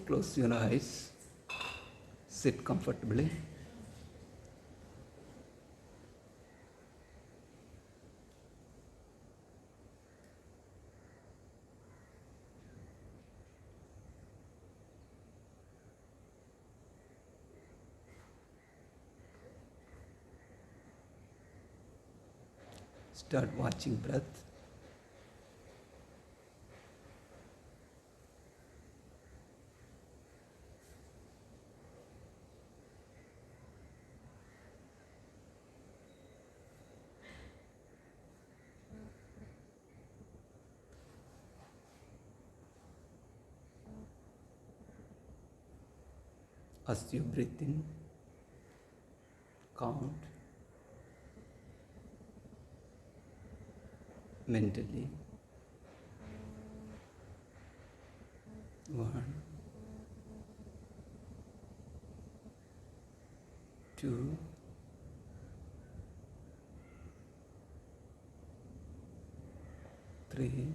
Close your eyes, sit comfortably. Start watching breath. As you breathe in, count mentally. 1, 2, 3,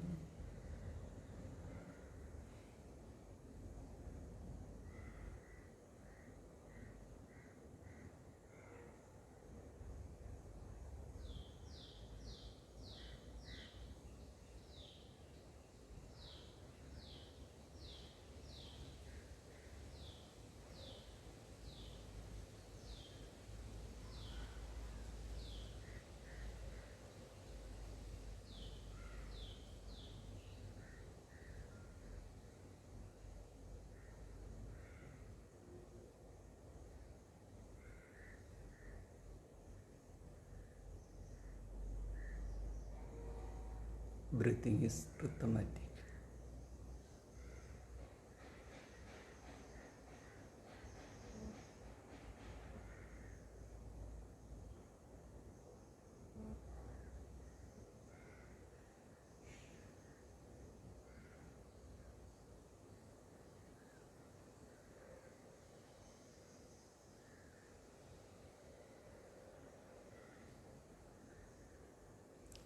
breathing is rhythmatic.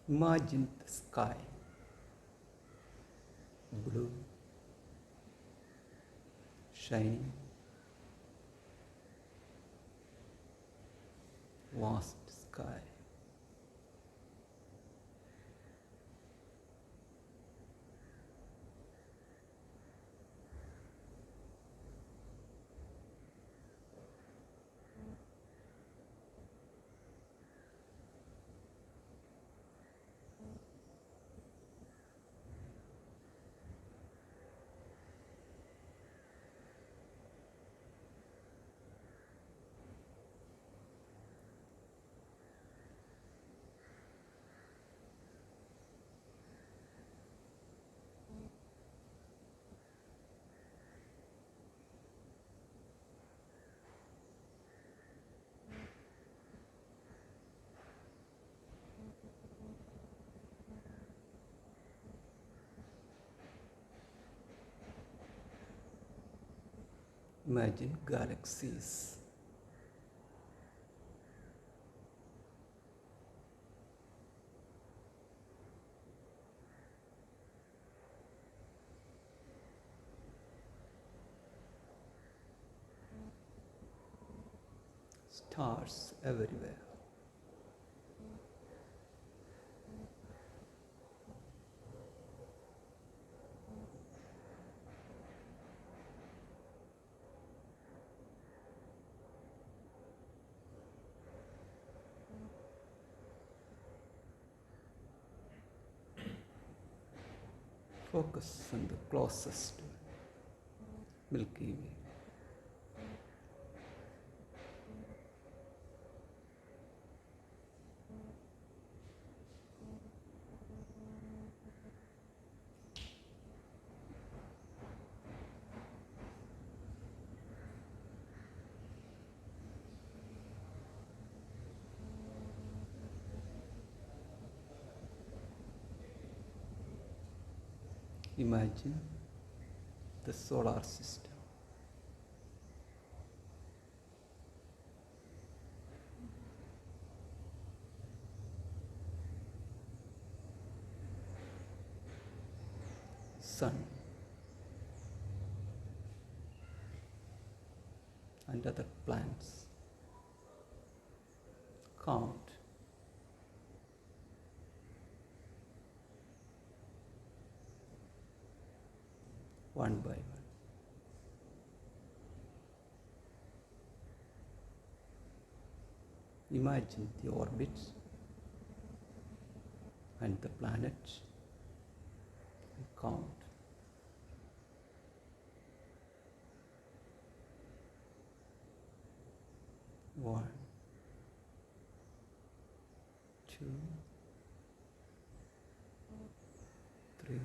Imagine the sky, blue, shining, vast sky. Imagine galaxies. Stars everywhere. Focus on the closest Milky Way. Imagine the solar system. Sun, and other plants. Count. One by one. Imagine the orbits and the planets and count. One, two, three,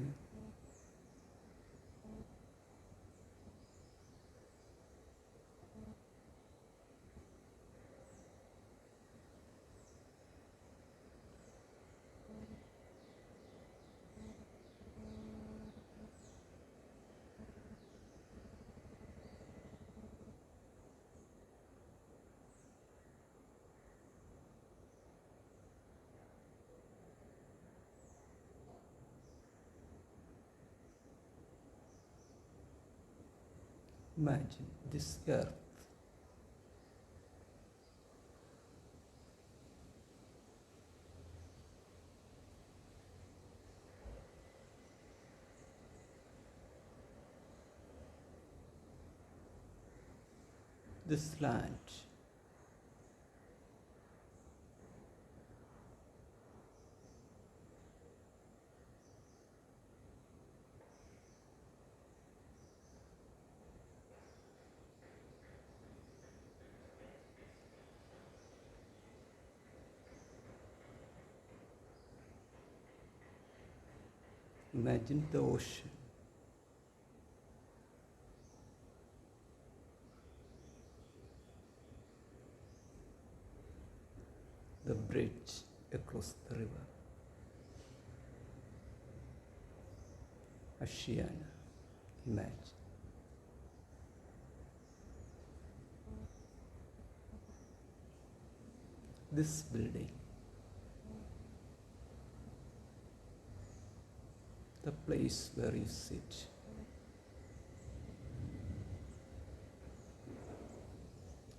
imagine this earth. This land. Imagine the ocean. The bridge across the river. Aashiyana. Imagine. This building. The place where you sit.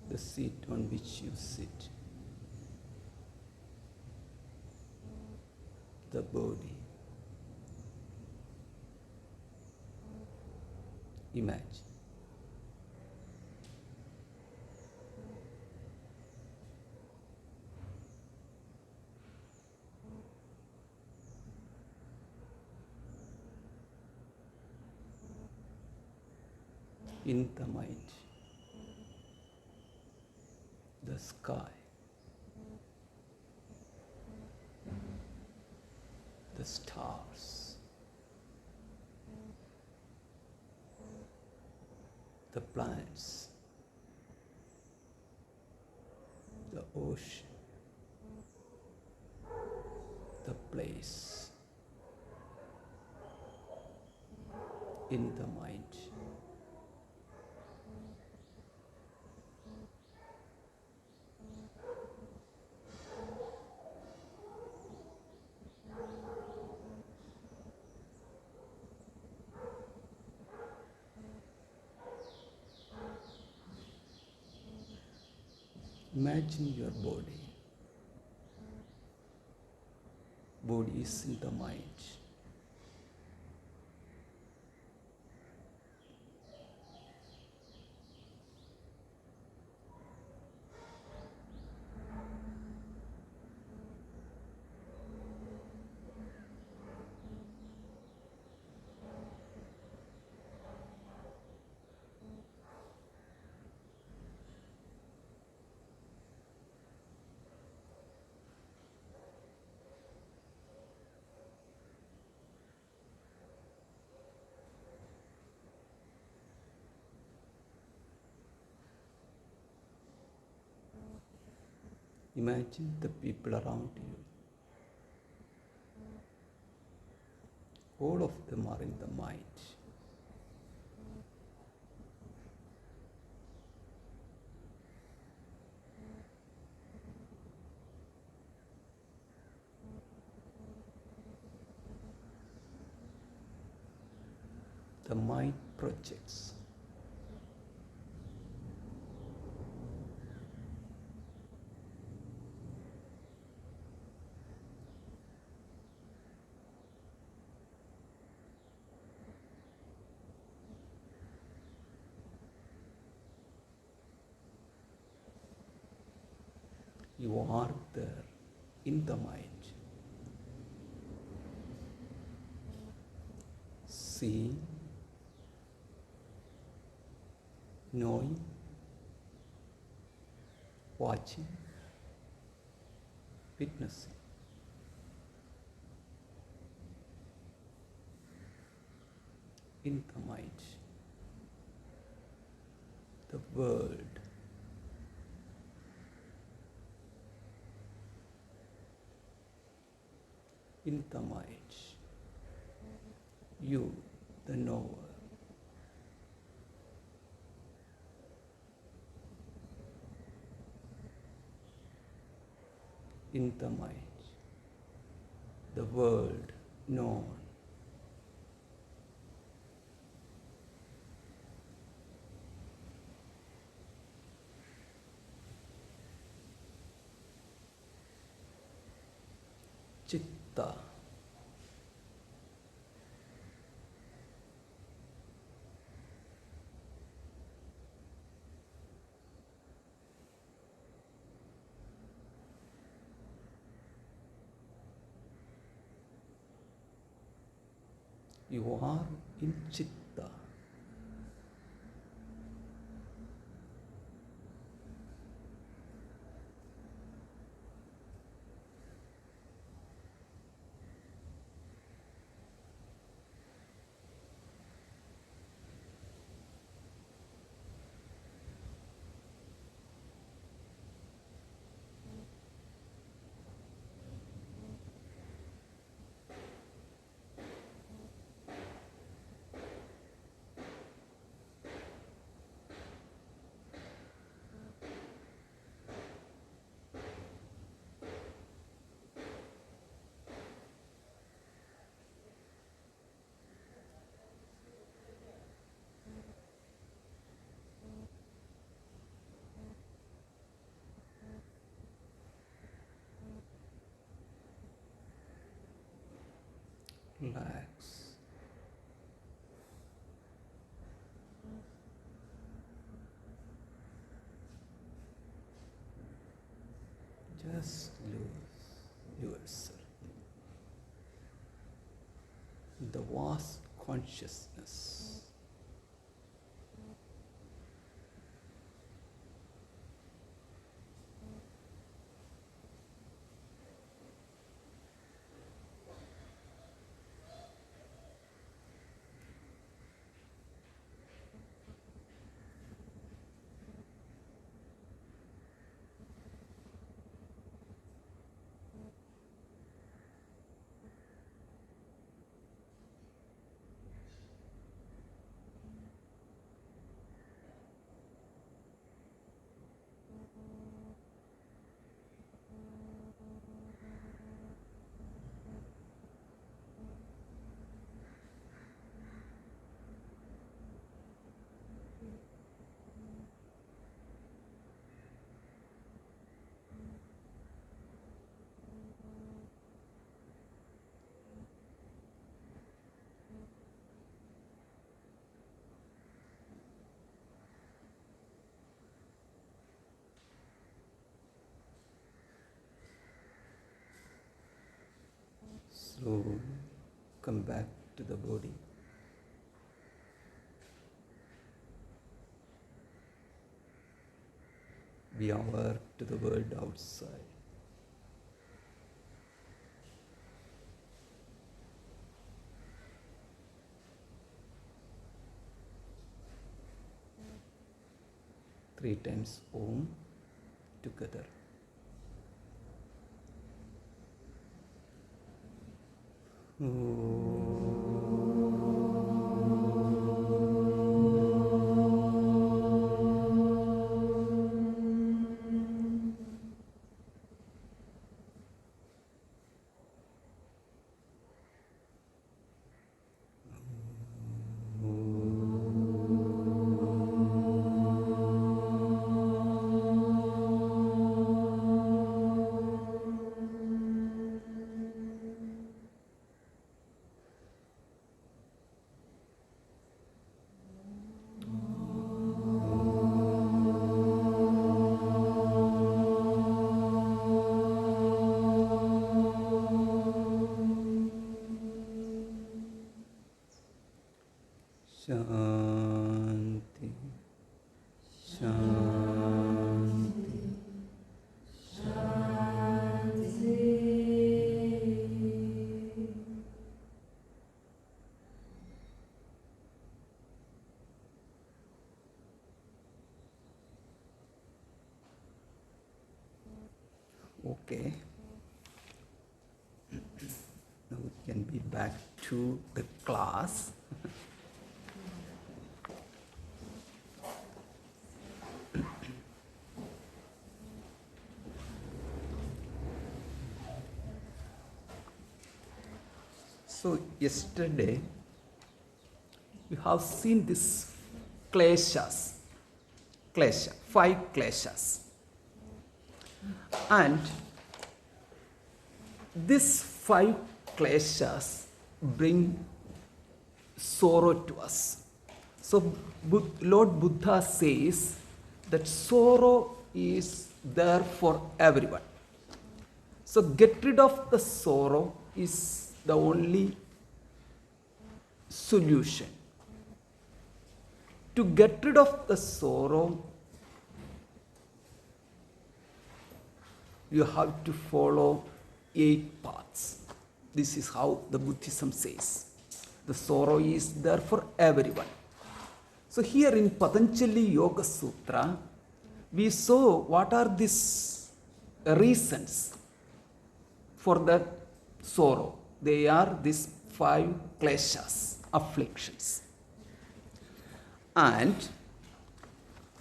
The seat on which you sit. The body. Imagine. In the mind, the sky, the stars, the planets, the ocean, the place. In the mind. Imagine your body. Body is in the mind. Imagine the people around you. All of them are in the mind. The mind projects. You are there in the mind, seeing, knowing, watching, witnessing. In the mind, the world, in the mind, you, the knower. In the mind, the world known. Chitta, you are in Chitta. Relax. Just lose yourself in the vast consciousness. Slowly come back to the body. Be aware to the world outside. Three times Om together. Okay. Now we can be back to the class. So yesterday we have seen this kleshas, klesha, 5 kleshas. And these 5 kleshas bring sorrow to us. So Lord Buddha says that sorrow is there for everyone. So get rid of the sorrow is the only solution. To get rid of the sorrow, you have to follow 8 paths. This is how the Buddhism says. The sorrow is there for everyone. So here in Patanjali Yoga Sutra, we saw what are these reasons for the sorrow. They are these 5 kleshas, afflictions. And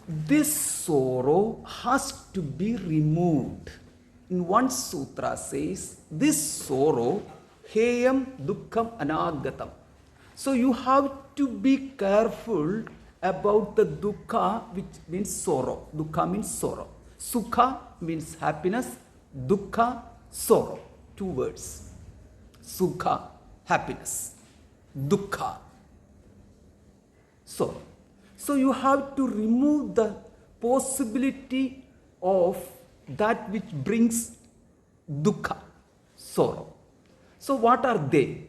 this sorrow has to be removed. In one sutra says, this sorrow, heyam dukkham anagatam. So you have to be careful about the dukkha, which means sorrow. Dukkha means sorrow. Sukha means happiness. Dukkha, sorrow. 2 words. Sukha, happiness. Dukkha, sorrow. So you have to remove the possibility of that which brings dukkha, sorrow. So what are they?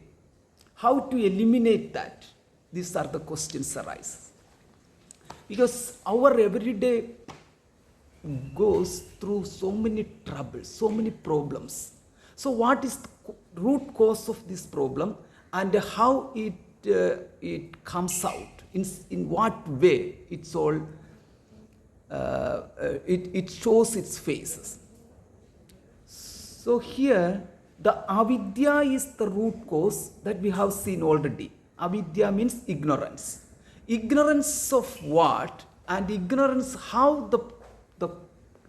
How to eliminate that? These are the questions arise. Because our everyday goes through so many troubles, so many problems. So what is the root cause of this problem and how it comes out? In what way it's all it shows its faces. So here the avidya is the root cause that we have seen already. Avidya means ignorance. Ignorance of what? And ignorance how the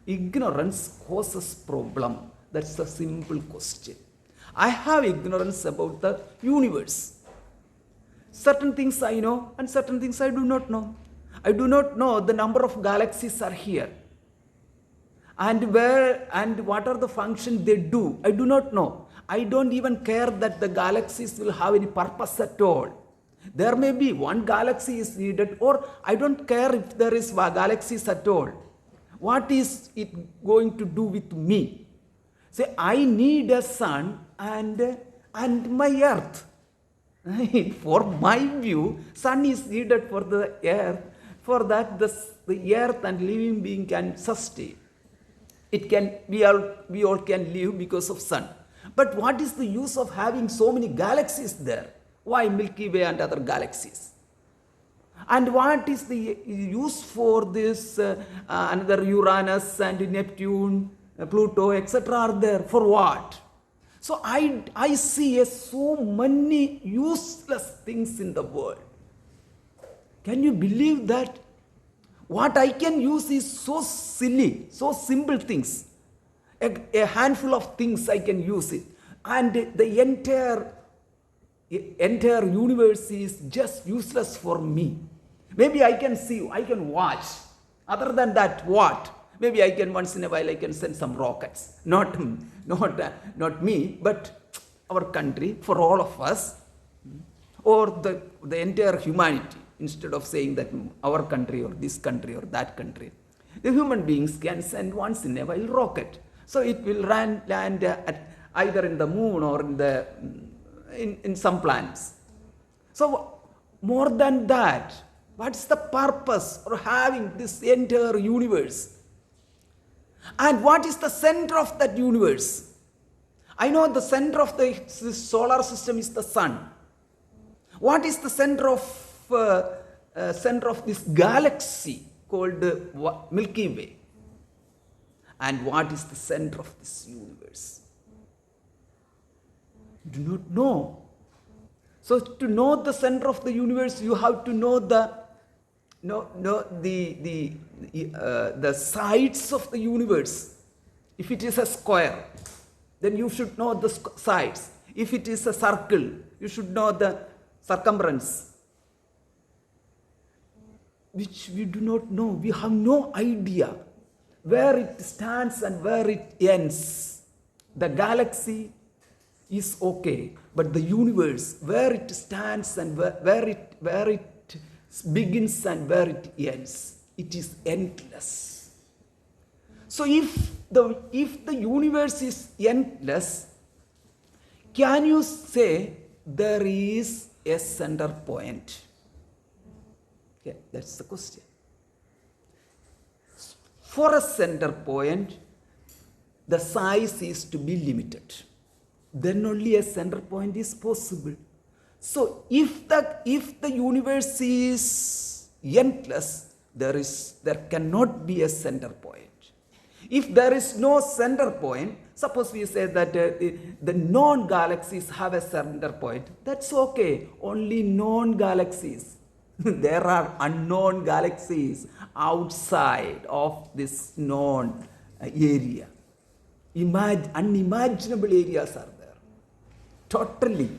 ignorance causes problem. That's the simple question. I have ignorance about the universe. Certain things I know and certain things I do not know. I do not know the number of galaxies are here. And where and what are the functions they do. I do not know. I don't even care that the galaxies will have any purpose at all. There may be one galaxy is needed, or I don't care if there is galaxies at all. What is it going to do with me? Say, I need a sun and my earth. For my view, sun is needed for the earth. For that, the earth and living being can sustain. It can we all can live because of sun. But what is the use of having so many galaxies there? Why Milky Way and other galaxies? And what is the use for this another Uranus and Neptune, Pluto, etc. are there? For what? So I see so many useless things in the world. Can you believe that? What I can use is so silly, so simple things. A handful of things I can use it. And the entire universe is just useless for me. Maybe I can see, I can watch. Other than that, what? Maybe I can once in a while I can send some rockets. Not me, but our country, for all of us, or the entire humanity. Instead of saying that our country or this country or that country, the human beings can send once in a while rocket. So it will land at either in the moon or in some planets. So more than that, what's the purpose of having this entire universe? And what is the center of that universe? I know the center of the solar system is the sun. What is the center of this galaxy called Milky Way? And what is the center of this universe? Do not know. So to know the center of the universe, you have to know the sides of the universe. If it is a square, then you should know the sides. If it is a circle, you should know the circumference, which we do not know. We have no idea where it stands and where it ends. The galaxy is okay, but the universe, where it stands and where it begins and where it ends, it is endless. So if the universe is endless, can you say there is a center point? Okay, that's the question. For a center point, the size is to be limited. Then only a center point is possible. So if the universe is endless, there cannot be a center point. If there is no center point, suppose we say that the known galaxies have a center point, that's okay. Only known galaxies. There are unknown galaxies outside of this known area. Unimaginable areas are there. Totally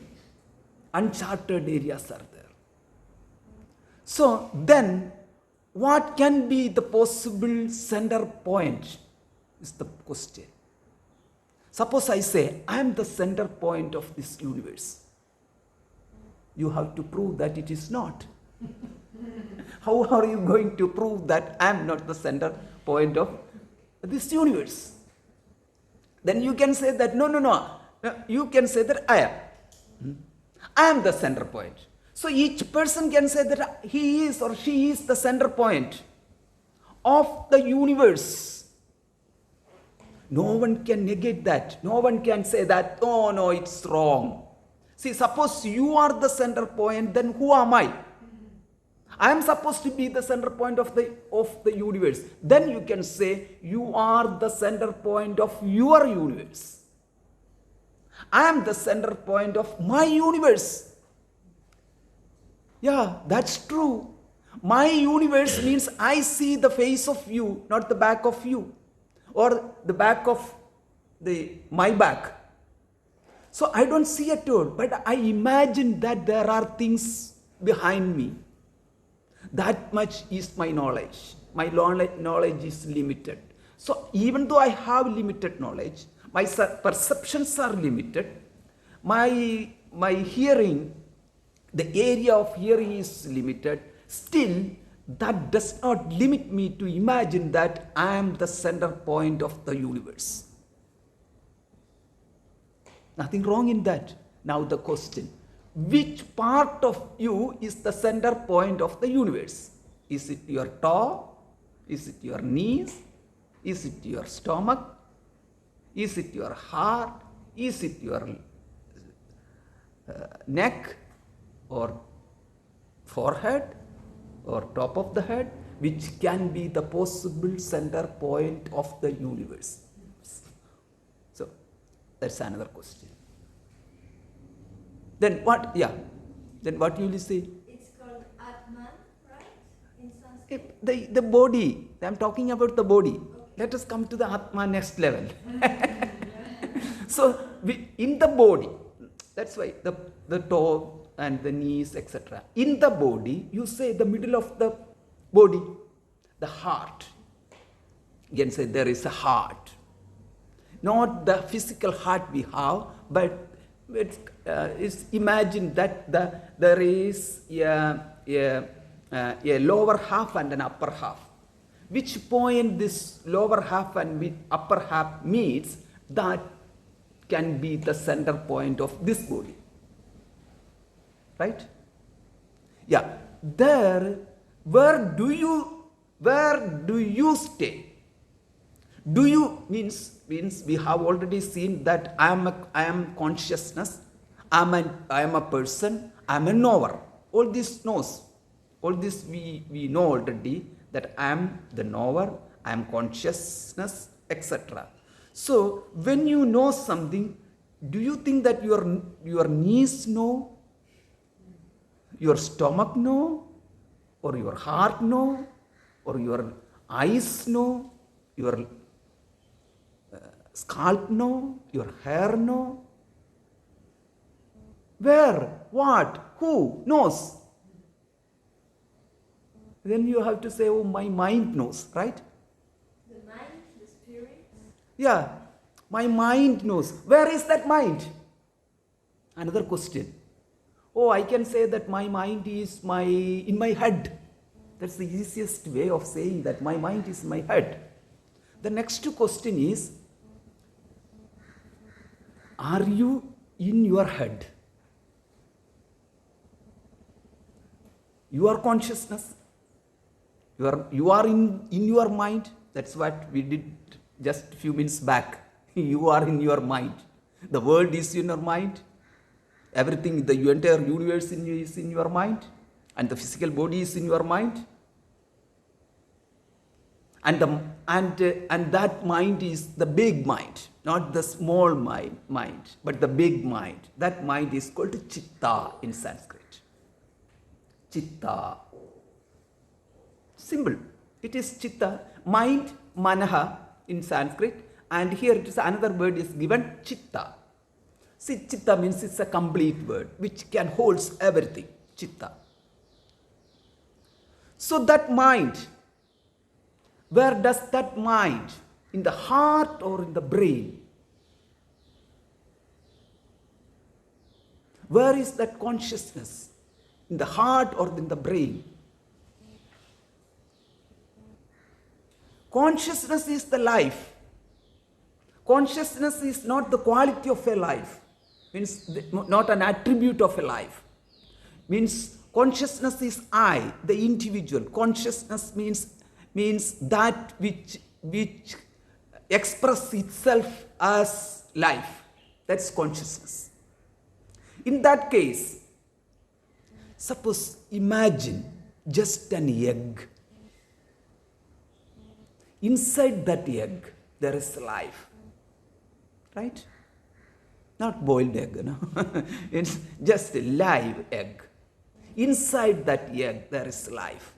uncharted areas are there. So then, what can be the possible center point is the question. Suppose I say, I am the center point of this universe. You have to prove that it is not. How are you going to prove that I am not the center point of this universe? Then you can say that, no. You can say that I am. I am the center point. So each person can say that he is or she is the center point of the universe. No one can negate that. No one can say that, oh no, it's wrong. See, suppose you are the center point, then who am I? I am supposed to be the center point of the universe. Then you can say you are the center point of your universe. I am the center point of my universe. Yeah, that's true. My universe means I see the face of you, not the back of you, or the back of my back. So I don't see at all, but I imagine that there are things behind me. That much is my knowledge. My knowledge is limited. So even though I have limited knowledge, my perceptions are limited. My hearing, the area of hearing is limited. Still, that does not limit me to imagine that I am the center point of the universe. Nothing wrong in that. Now the question, which part of you is the center point of the universe? Is it your toe? Is it your knees? Is it your stomach? Is it your heart? Is it your neck or forehead or top of the head? Which can be the possible center point of the universe? So that's another question. Then what? Yeah. Then what you will say? It's called Atman, right? In Sanskrit. The body. I'm talking about the body. Okay. Let us come to the Atma next level. So in the body, that's why the toe and the knees, etc. In the body, you say the middle of the body, the heart. You can say there is a heart. Not the physical heart we have, but it's imagine that there is a lower half and an upper half. Which point this lower half and upper half meets, that can be the center point of this body. Right? Yeah. There, where do you stay? Do you means we have already seen that I am consciousness, I am a person, I am a knower. All this knows. All this we know already, that I am the knower, I am consciousness, etc. So when you know something, do you think that your knees know, your stomach know, or your heart know, or your eyes know, your scalp know, your hair know? Where? What? Who knows? Then you have to say, oh, my mind knows, right? The mind, the spirit. Yeah, my mind knows. Where is that mind? Another question. Oh, I can say that my mind is in my head. That's the easiest way of saying that my mind is in my head. The next question is, are you in your head? Your consciousness? You are in your mind. That's what we did just a few minutes back. You are in your mind. The world is in your mind. Everything, the entire universe is in your mind. And the physical body is in your mind. And that mind is the big mind, not the small mind, but the big mind. That mind is called chitta in Sanskrit. Chitta. Simple. It is chitta, mind, manaha in Sanskrit, and here it is another word is given, chitta. See, chitta means it's a complete word which can holds everything. Chitta. So that mind, where does that mind? In the heart or in the brain? Where is that consciousness? In the heart or in the brain? Consciousness is the life. Consciousness is not the quality of a life. Means not an attribute of a life. Means consciousness is I, the individual. Consciousness means that which expresses itself as life. That's consciousness. In that case, suppose imagine just an egg. Inside that egg, there is life. Right? Not boiled egg, no? It's just a live egg. Inside that egg, there is life.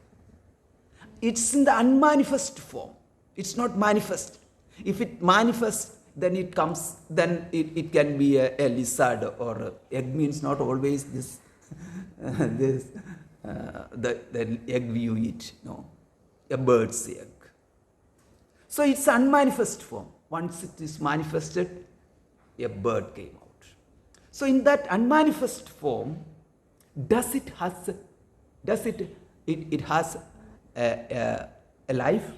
It's in the unmanifest form. It's not manifest. If it manifests, then it comes, then it can be a lizard, or egg means not always this, the egg you eat, no, a bird's egg. So it's unmanifest form. Once it is manifested, a bird came out. So in that unmanifest form, does it has a life?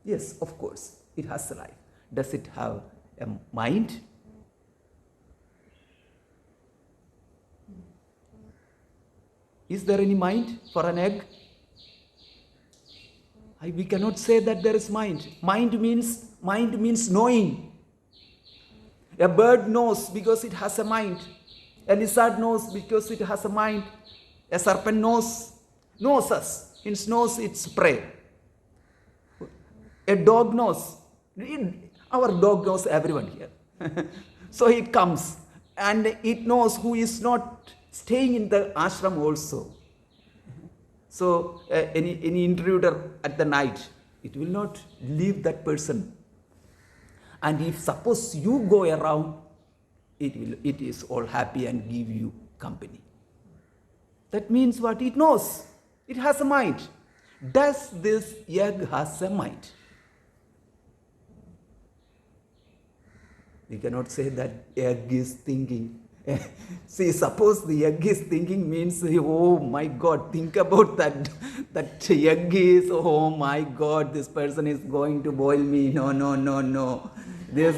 Yes, of course, it has a life. Does it have a mind? Is there any mind for an egg? We cannot say that there is mind. Mind means knowing. A bird knows because it has a mind. A lizard knows because it has a mind. A serpent knows us. It knows its prey. A dog knows. Our dog knows everyone here. So it comes and it knows who is not staying in the ashram also. So any intruder at the night, it will not leave that person. And if suppose you go around, it is all happy and give you company. That means what? It knows. It has a mind. Does this egg has a mind? We cannot say that egg is thinking. See, suppose the egg is thinking means, oh my God, think about that. That egg is, oh my God, this person is going to boil me. No. This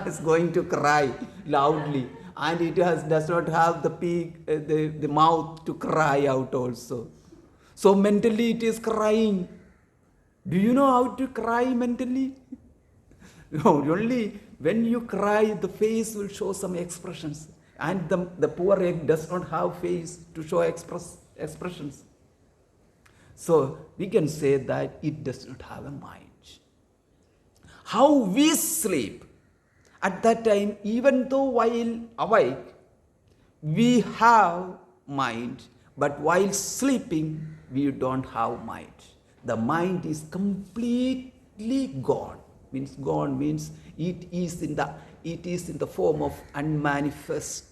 is going to cry loudly. And it does not have the mouth to cry out also. So mentally it is crying. Do you know how to cry mentally? No, only when you cry, the face will show some expressions. And the poor egg does not have face to show expressions. So we can say that it does not have a mind. how we sleep. At that time, even though while awake, we have mind, but while sleeping, we don't have mind. The mind is completely gone. Means gone means it is in the form of unmanifest.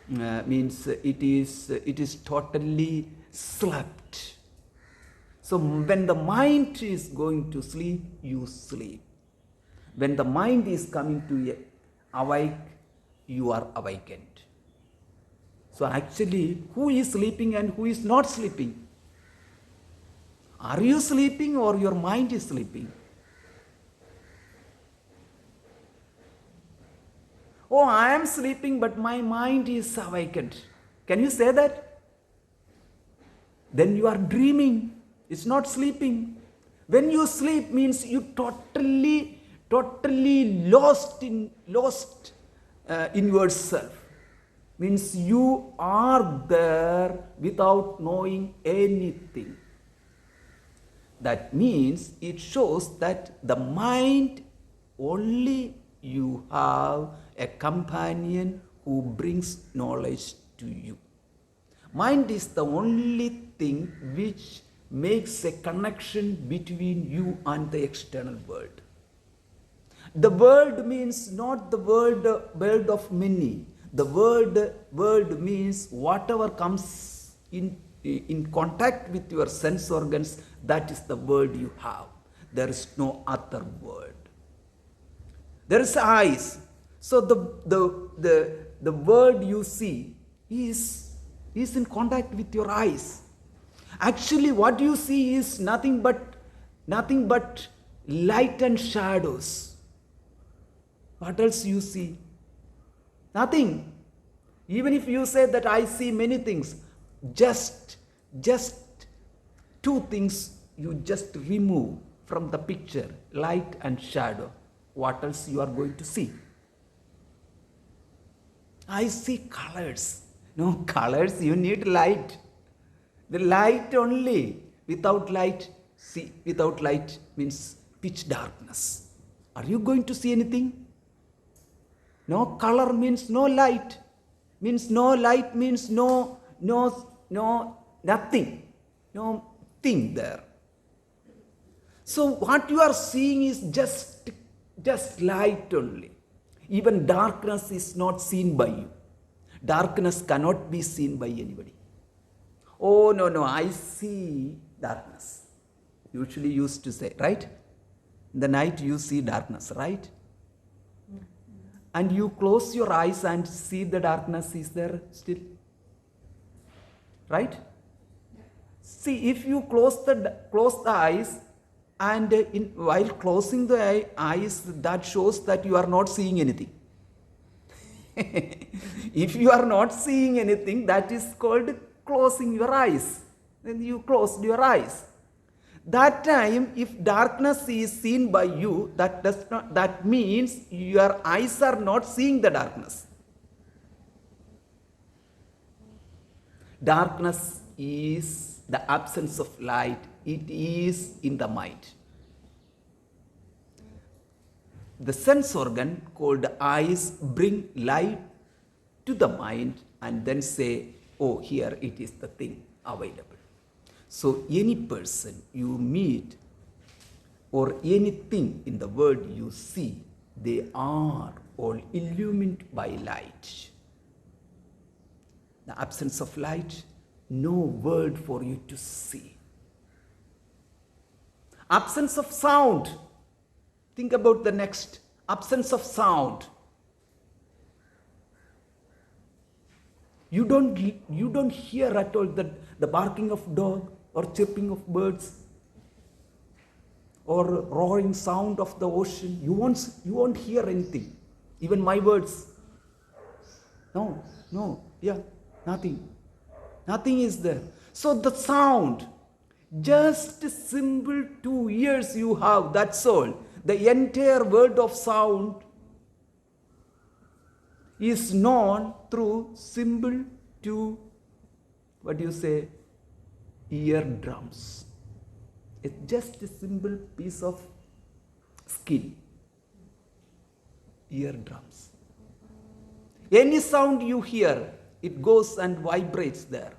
Means it is totally slept. So when the mind is going to sleep, you sleep. When the mind is coming to awake, you are awakened. So actually, who is sleeping and who is not sleeping? Are you sleeping or your mind is sleeping? Oh, I am sleeping, but my mind is awakened. Can you say that? Then you are dreaming. It's not sleeping. When you sleep means you totally lost in yourself. Means you are there without knowing anything. That means it shows that the mind only you have a companion who brings knowledge to you. Mind is the only thing which makes a connection between you and the external world. The world means not the world of many. The world means whatever comes in contact with your sense organs, that is the world you have. There is no other world. There is eyes. So the world you see is in contact with your eyes. Actually, what you see is nothing but light and shadows. What else you see? Nothing. Even if you say that I see many things, just two things you just remove from the picture, light and shadow. What else you are going to see? I see colors. No colors, you need light. The light only. Without light means pitch darkness. Are you going to see anything? No color means no light. Means no light means no nothing. No thing there. So what you are seeing is just light only. Even darkness is not seen by you. Darkness cannot be seen by anybody. Oh, no, I see darkness. Usually used to say, right? In the night you see darkness, right? And you close your eyes and see the darkness is there still. Right? See, if you close the eyes, and while closing the eyes, that shows that you are not seeing anything. If you are not seeing anything, that is called closing your eyes. Then you closed your eyes. That time, if darkness is seen by you, that means your eyes are not seeing the darkness. Darkness is the absence of light. It is in the mind. The sense organ called eyes bring light to the mind and then say, oh, here it is the thing available. So any person you meet or anything in the world you see, they are all illumined by light. The absence of light, no world for you to see. Absence of sound. Think about the next. Absence of sound. You don't hear at all the barking of dog or chirping of birds or roaring sound of the ocean. You won't hear anything. Even my words. No, nothing. Nothing is there. So the sound, just simple 2 ears you have, that's all. The entire world of sound is known through simple 2, eardrums. It's just a simple piece of skin. eardrums. Any sound you hear, it goes and vibrates there.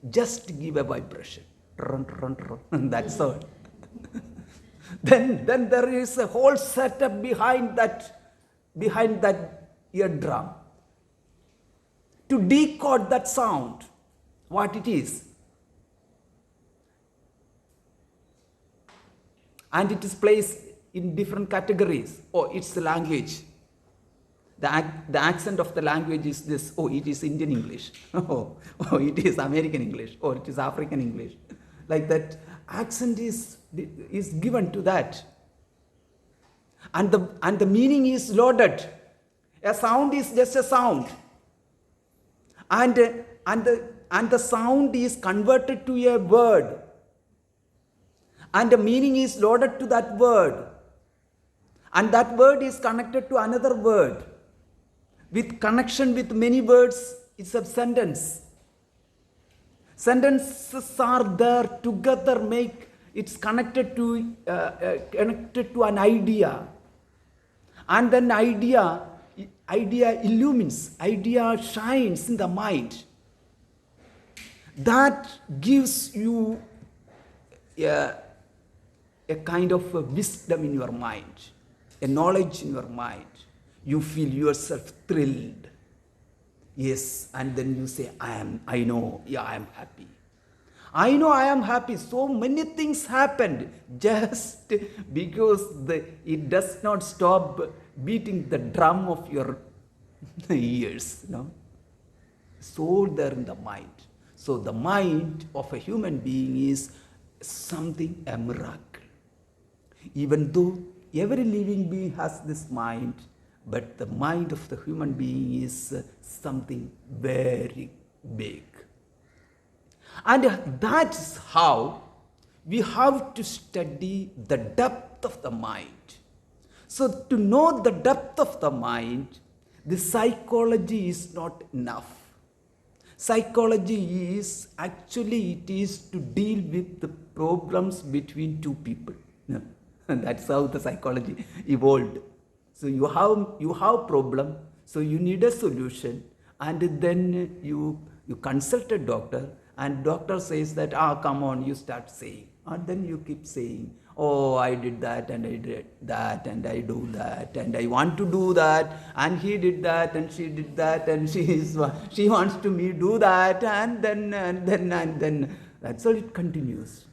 Just give a vibration. Run, run, run. That's all. Then there is a whole setup behind that eardrum to decode that sound, what it is. And it is placed in different categories. Oh, it's the language. The accent of the language is this. Oh, it is Indian English. Oh, it is American English. Or it is African English. Like that, accent is given to that. And the meaning is loaded. A sound is just a sound. And the sound is converted to a word. And the meaning is loaded to that word. And that word is connected to another word. With connection with many words, it's a sentence. Sentences are there together, it's connected to an idea. And then idea illumines, idea shines in the mind. That gives you a kind of a wisdom in your mind, a knowledge in your mind. You feel yourself thrilled. Yes, and then you say, I know, I am happy. I know I am happy. So many things happened just because it does not stop beating the drum of your ears. It's all there in the mind. So the mind of a human being is something, a miracle. Even though every living being has this mind, but the mind of the human being is something very big. And that's how we have to study the depth of the mind. So to know the depth of the mind, the psychology is not enough. Psychology is actually, it is to deal with the problems between two people. That's how the psychology evolved. So you have problem, so you need a solution, and then you consult a doctor, and doctor says that, come on, you start saying, and then you keep saying, oh, I did that, and I did that, and I do that, and I want to do that, and he did that, and she did that, and she wants to me do that, and then that's all it continues.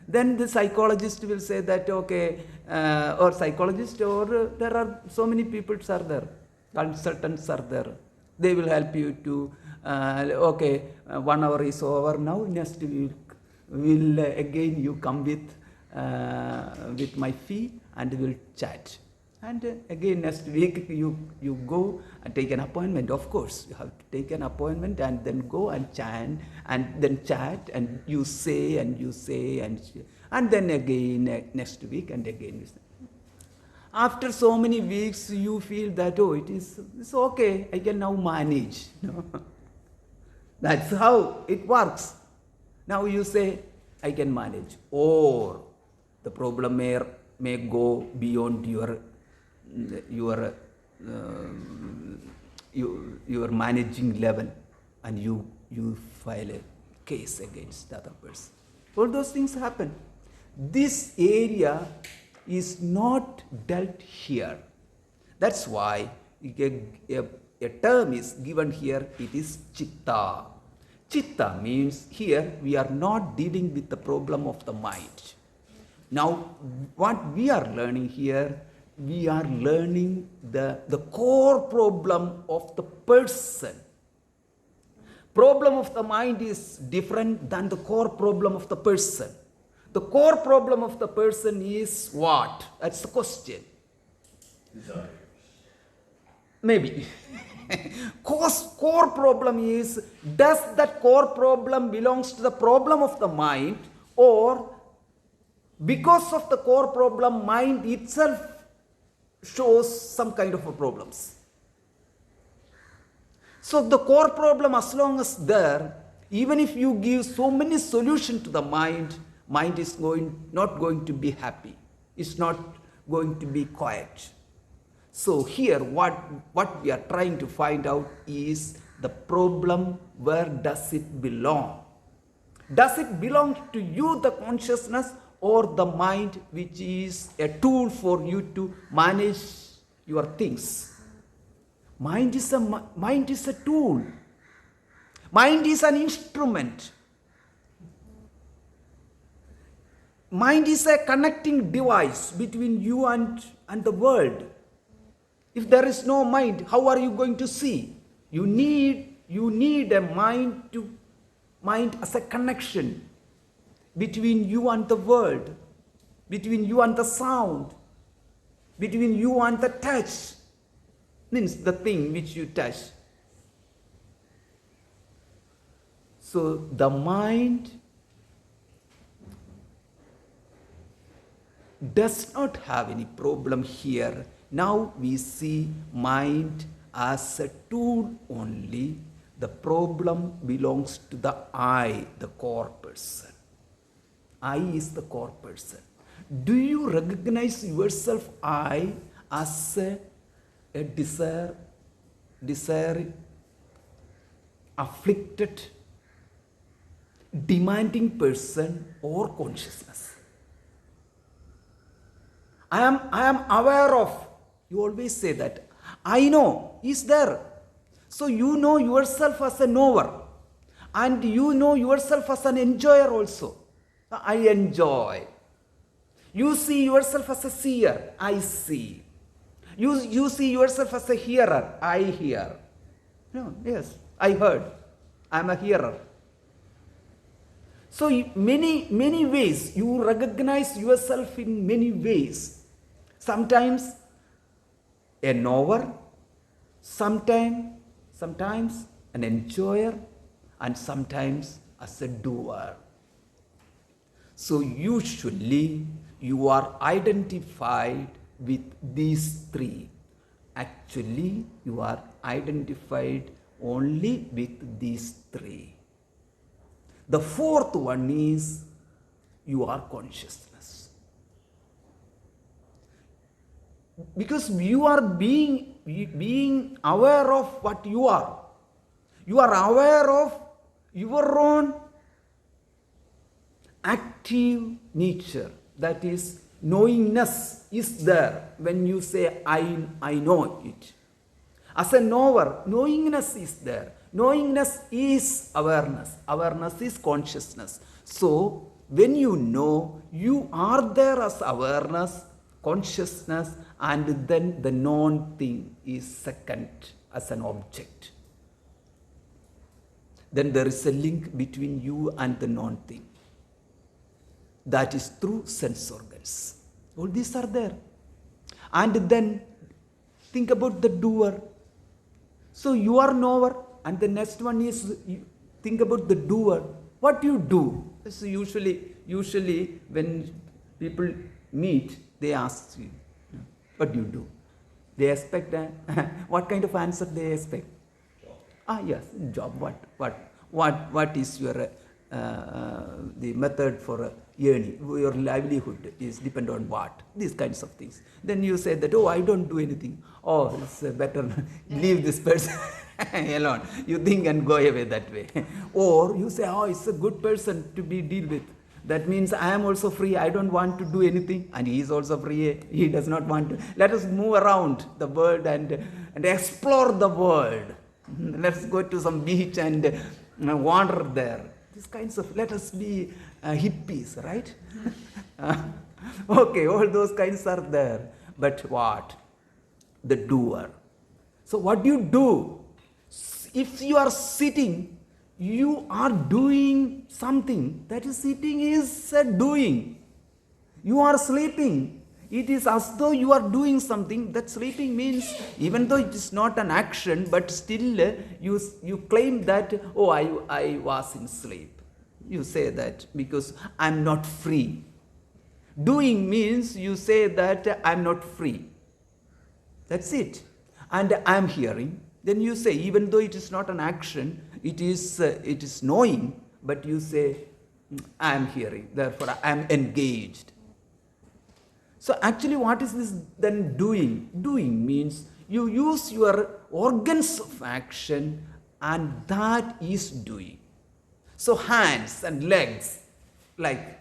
Then the psychologist will say that, okay, or psychologist, or there are so many people are there, consultants are there. They will help you to, okay, 1 hour is over now, next week will again you come with my fee and we'll chat. And again next week you go and take an appointment. Of course, you have to take an appointment and then go and chat and you say and then again next week and again. After so many weeks, you feel that, oh, it's okay, I can now manage. That's how it works. Now you say, I can manage. Or the problem may go beyond your managing level, and you file a case against the other person. All those things happen. This area is not dealt here. That's why a term is given here. It is chitta. Chitta means here we are not dealing with the problem of the mind. Now what we are learning here, we are learning the core problem of the person. Problem of the mind is different than the core problem of the person. The core problem of the person is what? That's the question. Desire. Maybe. Core problem is, does that core problem belongs to the problem of the mind, or because of the core problem, mind itself shows some kind of a problems. So the core problem, as long as there, even if you give so many solutions to the mind is not going to be happy. It's not going to be quiet. So here what we are trying to find out is the problem, where does it belong? Does it belong to you, the consciousness, or the mind, which is a tool for you to manage your things? Mind is a tool. Mind is an instrument. Mind is a connecting device between you and the world. If there is no mind, how are you going to see? You need a mind as a connection between you and the world, between you and the sound, between you and the touch, means the thing which you touch. So the mind does not have any problem here. Now we see mind as a tool only. The problem belongs to the I, the core person. I is the core person. Do you recognize yourself, I, as a desire, afflicted, demanding person, or consciousness? I am aware of. You always say that. I know is there. So you know yourself as a knower, and you know yourself as an enjoyer also. I enjoy. You see yourself as a seer. I see. You see yourself as a hearer. I hear. No, yes, I heard. I am a hearer. So many ways you recognize yourself in many ways. Sometimes a knower, sometimes an enjoyer, and sometimes as a doer. So usually you are identified with these three. Actually, you are identified only with these three. The fourth one is your consciousness. Because you are being aware of what you are. You are aware of your own active nature. That is, knowingness is there when you say, I know it. As a knower, knowingness is there. Knowingness is awareness. Awareness is consciousness. So, when you know, you are there as awareness, consciousness, and then the known thing is second as an object. Then there is a link between you and the known thing. That is through sense organs. All these are there. And then think about the doer. So you are knower, and the next one is think about the doer. What you do? So usually when people meet, they ask you, what do you do? They expect what kind of answer they expect? Yes, job. What is your the method for earning? Your livelihood is depend on what? These kinds of things. Then you say that, I don't do anything. It's better leave this person alone. You think and go away that way. Or you say, it's a good person to be deal with. That means I am also free. I don't want to do anything, and he is also free. He does not want to. Let us move around the world and explore the world. Let's go to some beach and wander there. These kinds of, let us be hippies, right? Okay, all those kinds are there. But what? The doer. So what do you do? If you are sitting, you are doing something. That is, sitting is doing. You are sleeping. It is as though you are doing something. That sleeping means, even though it is not an action, but still you claim that, I was in sleep. You say that because I am not free. Doing means you say that I am not free. That's it. And I am hearing. Then you say, even though it is not an action, it is knowing, but you say, I am hearing, therefore I am engaged. So actually what is this then doing? Doing means you use your organs of action and that is doing. So hands and legs, like,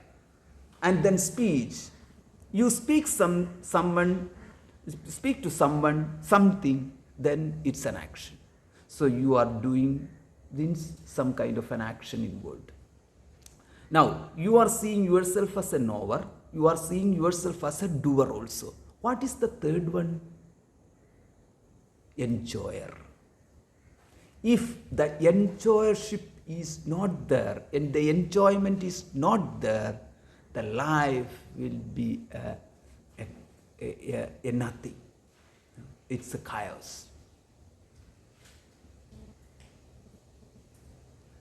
and then speech. You speak speak to someone something, then it's an action. So you are doing means some kind of an action involved. Now you are seeing yourself as a knower. You are seeing yourself as a doer also. What is the third one? Enjoyer. If the enjoyership is not there and the enjoyment is not there, the life will be a nothing. It's a chaos.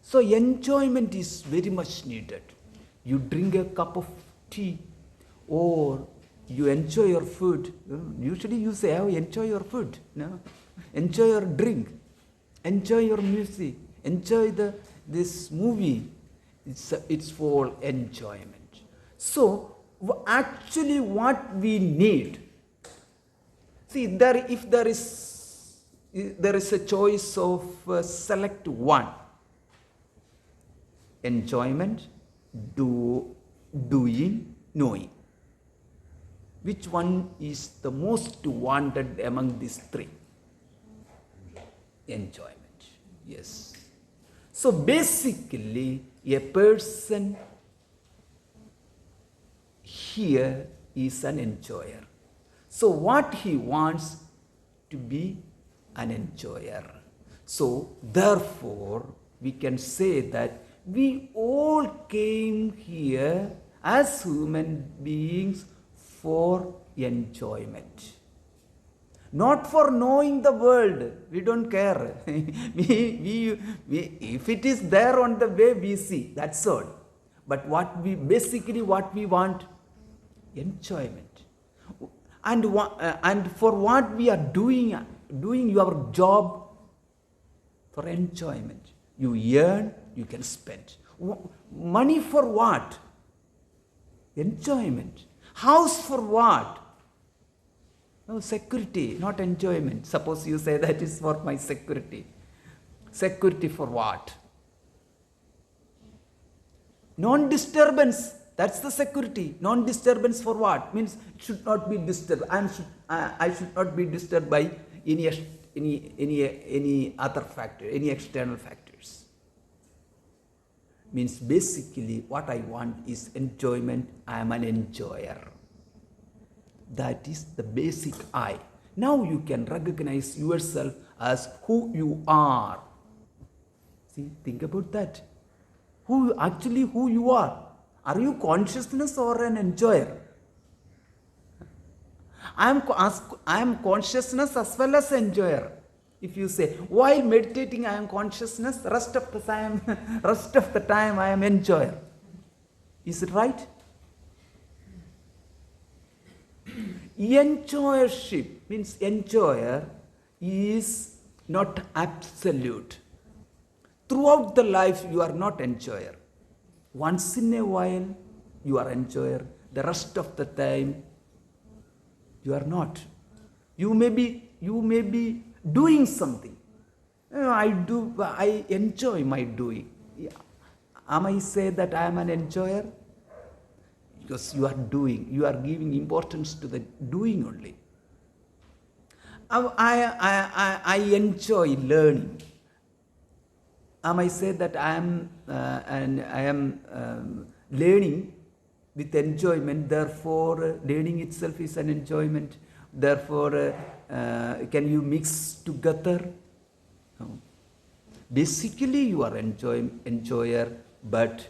So enjoyment is very much needed. You drink a cup of tea or you enjoy your food. Usually you say, oh, enjoy your food. No? Enjoy your drink. Enjoy your music. Enjoy this movie. It's for enjoyment. So actually what we need, see, if there is a choice of select one, enjoyment, doing, knowing. Which one is the most wanted among these three? Enjoyment. Yes. So basically, a person here is an enjoyer. So what he wants to be an enjoyer. So therefore, we can say that we all came here as human beings for enjoyment. Not for knowing the world. We don't care. If it is there on the way, we see. That's all. But what we want? Enjoyment. And for what we are doing your job for enjoyment. You earn, you can spend. Money for what? Enjoyment. House for what? No, security, not enjoyment. Suppose you say that is for my security. Security for what? Non-disturbance. That's the security. Non-disturbance for what? Means it should not be disturbed. I should not be disturbed by any other factor, any external factors. Means basically what I want is enjoyment. I am an enjoyer. That is the basic I. Now you can recognize yourself as who you are. See, think about that. Who you are. Are you consciousness or an enjoyer? I am consciousness as well as enjoyer. If you say, while meditating I am consciousness, rest of the time I am enjoyer. Is it right? Enjoyership means enjoyer is not absolute. Throughout the life you are not enjoyer. Once in a while you are enjoyer. The rest of the time you are not. You may be doing something. I enjoy my doing. Am I say that I am an enjoyer? Because you are doing, you are giving importance to the doing only. I enjoy learning. Am I say that I am learning with enjoyment, therefore learning itself is an enjoyment, therefore can you mix together? No. Basically you are enjoyer, but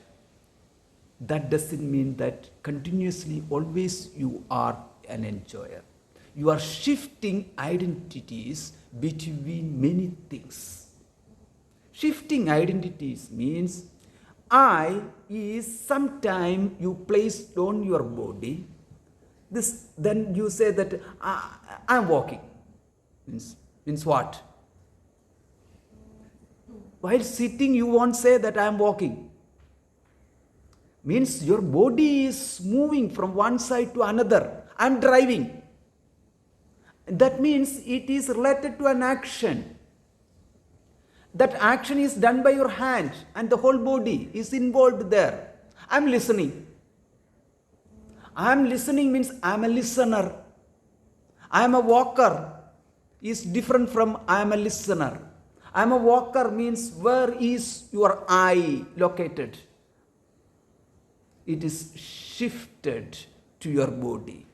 that doesn't mean that continuously always you are an enjoyer. You are shifting identities between many things. Shifting identities means I is sometime you place on your body. Then you say that I am walking. Means what? While sitting you won't say that I am walking. Means your body is moving from one side to another. I'm driving. That means it is related to an action. That action is done by your hand and the whole body is involved there. I'm listening. I'm listening means I'm a listener. I'm a walker is different from I'm a listener. I'm a walker means where is your eye located? It is shifted to your body.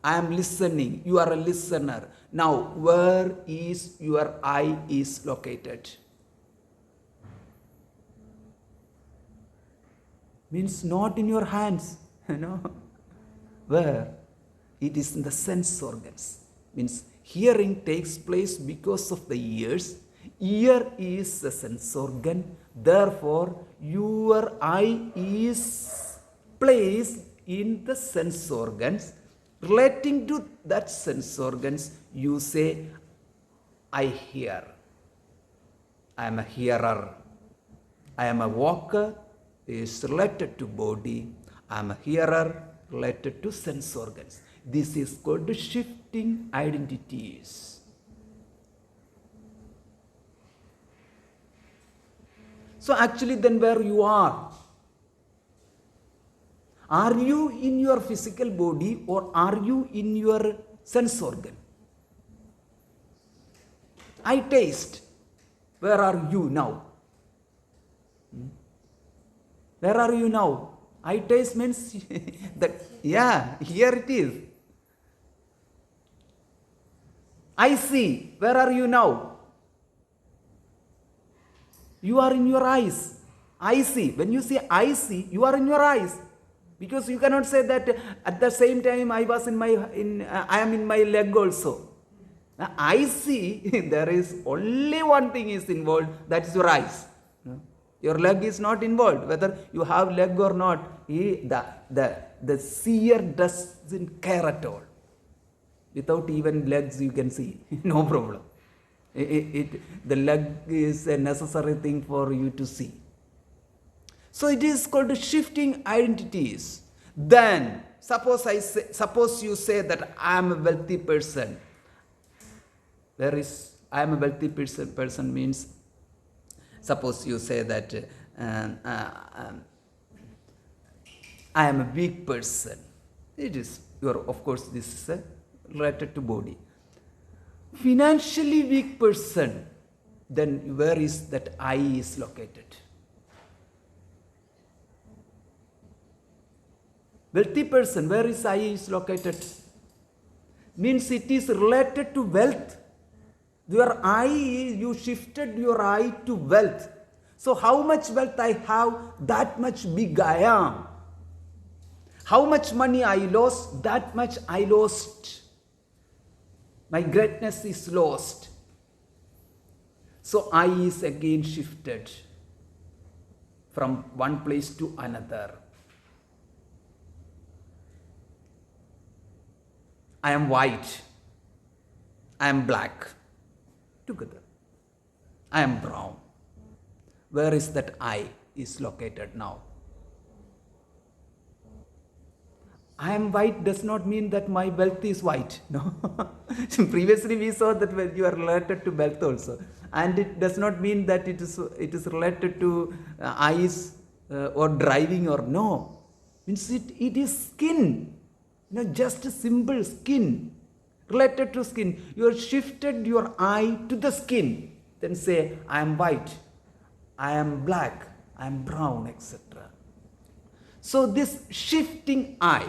I am listening. You are a listener. Now, where is your eye is located? Means not in your hands. Where? It is in the sense organs. Means hearing takes place because of the ears. Ear is a sense organ. Therefore, your eye is placed in the sense organs. Relating to that sense organs, you say, I hear. I am a hearer. I am a walker is related to body. I am a hearer related to sense organs. This is called shifting identities. So actually then where you are you in your physical body or are you in your sense organ? I taste. Where are you now? Where are you now? I taste means that, yeah, here it is. I see. Where are you now? You are in your eyes. I see. When you say I see, you are in your eyes. Because you cannot say that at the same time I am in my leg also. Now, I see there is only one thing is involved, that is your eyes. Your leg is not involved. Whether you have leg or not, the seer doesn't care at all. Without even legs you can see, no problem. The leg is a necessary thing for you to see. So it is called shifting identities. Then, suppose you say that I am a wealthy person. Where is I am a wealthy person means, suppose you say that I am a weak person. It is, of course, this is related to body. Financially weak person, then where is that I is located? Wealthy person, where is I is located? Means it is related to wealth. Your eye, you shifted your eye to wealth. So how much wealth I have, that much big I am. How much money I lost, that much I lost. My greatness is lost. So I is again shifted from one place to another. I am white. I am black. Together. I am brown. Where is that I is located now? I am white does not mean that my wealth is white. No. Previously we saw that when you are related to wealth also. And it does not mean that it is related to eyes or driving or no. Means it is skin. Just a simple skin. Related to skin. You have shifted your eye to the skin. Then say, I am white. I am black. I am brown, etc. So this shifting eye.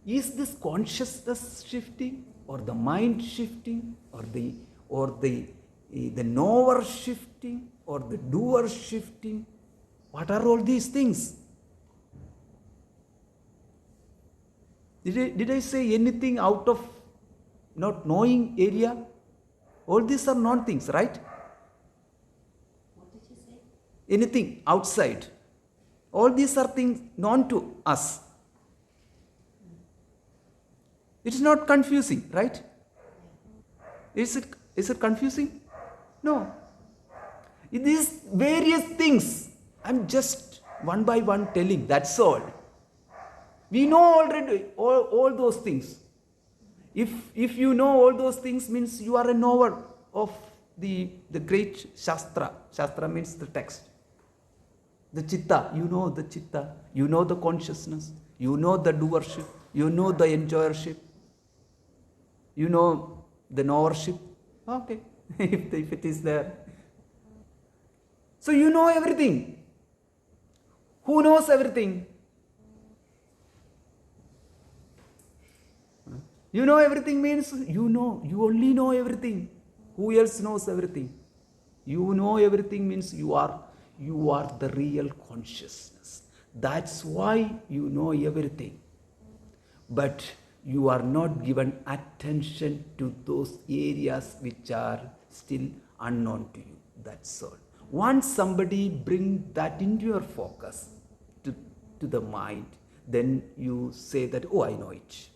Is this consciousness shifting, or the mind shifting, or the knower shifting, or the doer shifting? What are all these things? Did I say anything out of not knowing area? All these are non-things, right? What did you say? Anything outside. All these are things known to us. It is not confusing, right? Is it confusing? No. These various things, I'm just one by one telling, that's all. We know already all those things. If you know all those things, means you are a knower of the great Shastra. Shastra means the text. The chitta, you know the chitta, you know the consciousness, you know the doership, you know the enjoyership, you know the knowership. Okay, if it is there. So you know everything. Who knows everything? You know everything means you only know everything. Who else knows everything? You know everything means you are the real consciousness. That's why you know everything. But you are not given attention to those areas which are still unknown to you. That's all. Once somebody bring that into your focus, to the mind, then you say that, oh, I know it.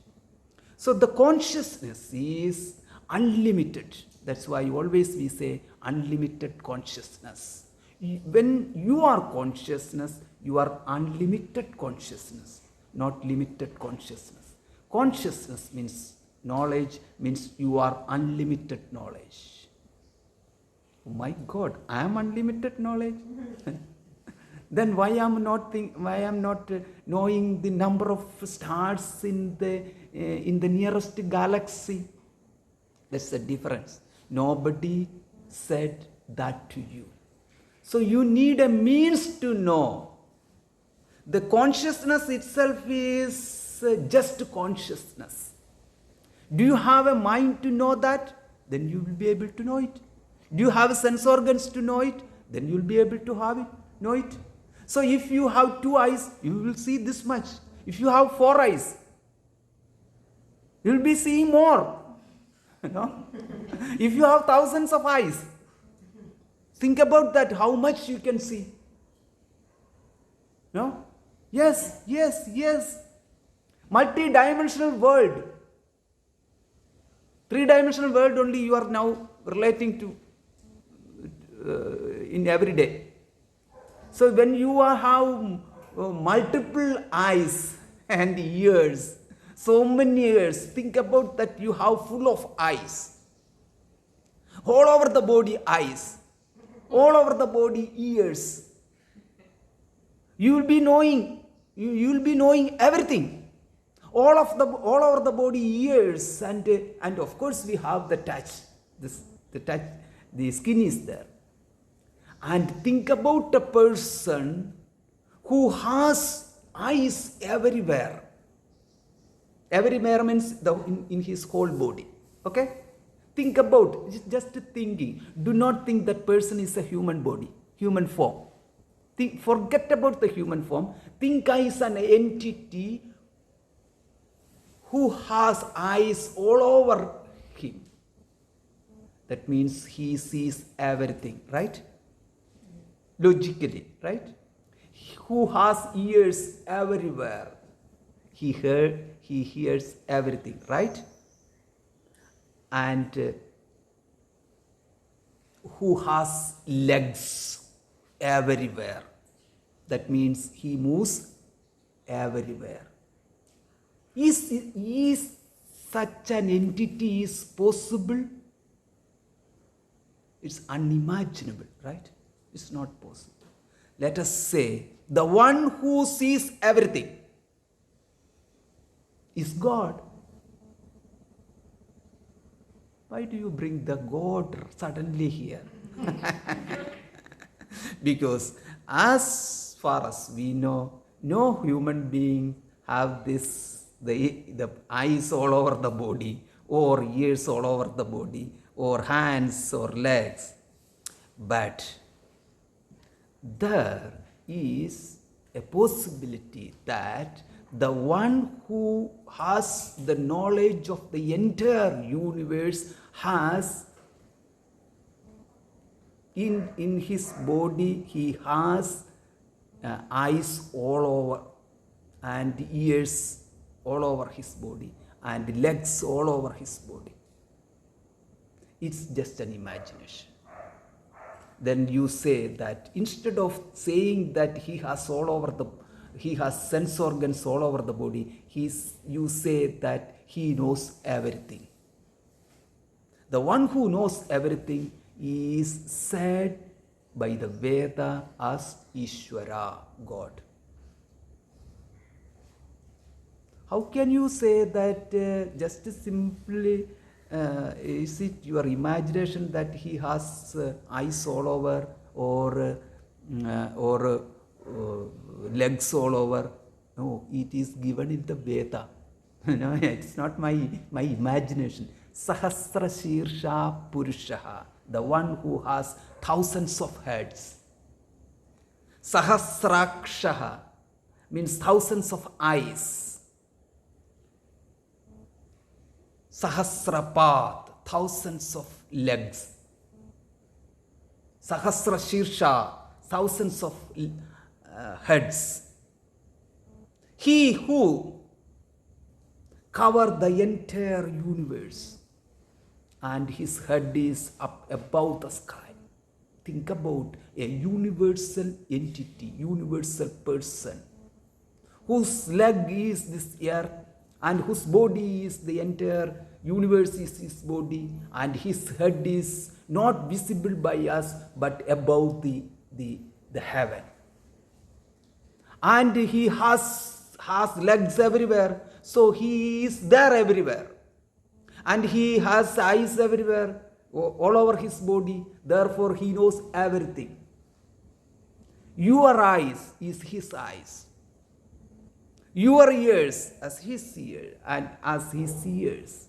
So the consciousness is unlimited. That's why always we say unlimited consciousness. When you are consciousness, you are unlimited consciousness, not limited consciousness. Consciousness means knowledge, means you are unlimited knowledge. Oh my God, I am unlimited knowledge. Then why am not knowing the number of stars in the nearest galaxy? That's the difference. Nobody said that to you. So you need a means to know. The consciousness itself is just consciousness. Do you have a mind to know that? Then you will be able to know it. Do you have sense organs to know it? Then you will be able to know it. So if you have 2 eyes, you will see this much. If you have 4 eyes, you will be seeing more. No? If you have thousands of eyes, think about that, how much you can see. No? Yes. Multi-dimensional world. 3-dimensional world only you are now relating to in every day. So when you have multiple eyes and ears, so many ears, think about that, you have full of eyes. All over the body eyes, all over the body ears. You will be knowing everything. All over the body ears, and of course we have the touch. The skin is there. And think about a person who has eyes everywhere. Everywhere means in his whole body. Okay? Think about, just thinking. Do not think that person is a human body, human form. Forget about the human form. Think as an entity who has eyes all over him. That means he sees everything, right? Logically, right? Who has ears everywhere. He hears everything, right? And who has legs everywhere. That means he moves everywhere. Is such an entity is possible? It's unimaginable, right? It's not possible. Let us say the one who sees everything is God. Why do you bring the God suddenly here? Because as far as we know, no human being have the eyes all over the body, or ears all over the body, or hands or legs. But there is a possibility that the one who has the knowledge of the entire universe has in his body, he has eyes all over and ears all over his body and legs all over his body. It's just an imagination. Then you say that instead of saying that he has all over he has sense organs all over the body. You say that he knows everything. The one who knows everything is said by the Veda as Ishvara, God. How can you say that just simply, is it your imagination that he has eyes all over or legs all over? No, it is given in the Veda. No, it's not my imagination. Sahasra Shirsha Purushaha, the one who has thousands of heads. Sahasrakshaha means thousands of eyes. Sahasrapat, thousands of legs. Sahasra Shirsha, thousands of heads. He who covers the entire universe and his head is up above the sky. Think about a universal entity, universal person, whose leg is this earth and whose body is the entire universe is his body, and his head is not visible by us but above the heaven. And he has legs everywhere, so he is there everywhere. And he has eyes everywhere, all over his body, therefore he knows everything. Your eyes is his eyes. Your ears as his ears and as his ears.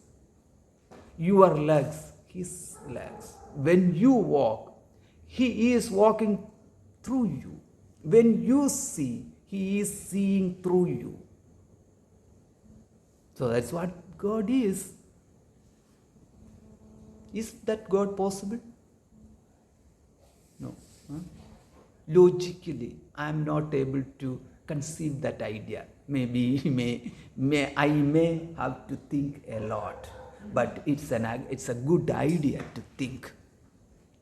Your legs, his legs. When you walk, he is walking through you. When you see, he is seeing through you. So that's what God is. Is that God possible? No. Logically, I am not able to conceive that idea. Maybe I may have to think a lot, but it's a good idea to think.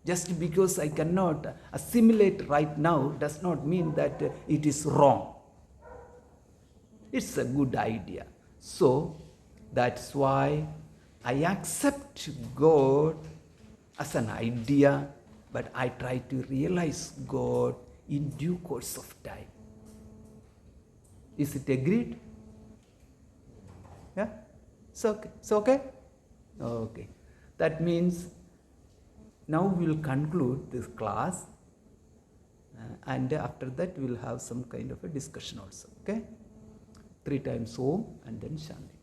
Just because I cannot assimilate right now does not mean that it is wrong. It's a good idea. So that's why I accept God as an idea, but I try to realize God in due course of time. Is it agreed? Yeah? It's okay? It's okay? Okay. That means now we will conclude this class, and after that we will have some kind of a discussion also. Okay? 3 times Om and then Shanti.